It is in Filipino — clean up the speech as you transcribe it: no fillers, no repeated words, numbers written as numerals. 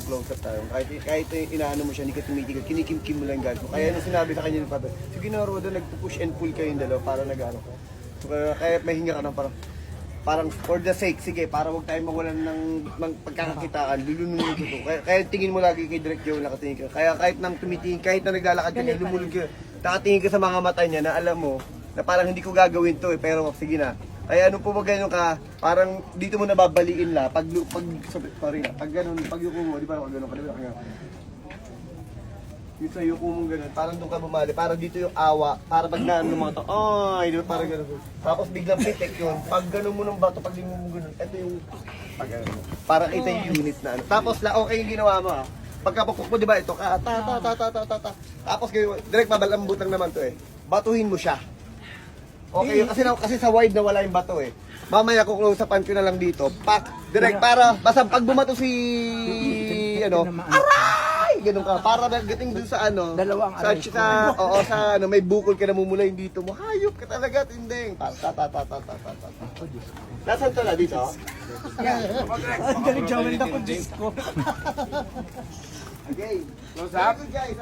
close up tayo. Kahit inaano mo siya, hindi ka tumitigil, kinikim-kim mo lang yung guard mo. Kaya nung sinabi sa kanya ng papa, sige na Rodo, nag-push and pull kayo yung dalawa para nag-ano ka. So, kaya may hinga ka ng parang for the sake, sige, para huwag tayo mawalan ng pagkakakitaan, lulunod ko to. Kaya tingin mo lagi kay Direk Joe, nakatingin ka. Kaya kahit nang tumitingin, kahit na naglalakad ka niya, lumulog ka, nakatingin ka sa mga mata niya na alam mo, na parang hindi ko gagawin to pero sige na. Kaya ano po ba ganyan ka, parang dito mo nababaliin la, pag ganun, pag yuko mo, di ba ako ganun ka, di ba? Yung sa yuko mo ganun, parang doon ka bumali, parang dito yung awa, para pag naan ng mga to, ay, di ba parang ganun. Tapos biglang pitik yun, pag ganun mo ng bato, pag di mo ganun, ito yung, pag ganun, parang ito yung unit na ano. Tapos okay yung ginawa mo ha, pagkapukpok mo, di ba ito, tapos direct babalambutang naman to batuhin mo siya. Okay, kasi sa wide na wala yung bato Mamaya ko close upan ko na lang dito. Pak, direct para basta pag bumato si aray! Ganun ka para nagating dun sa Dalawang sa aray. sa may bukol ka na mumulay dito mo. Hayop ka talaga, tinding. Nasaan to na dito? Ang galing Joel na po, Diyos ko. Okay. Close up. Guys,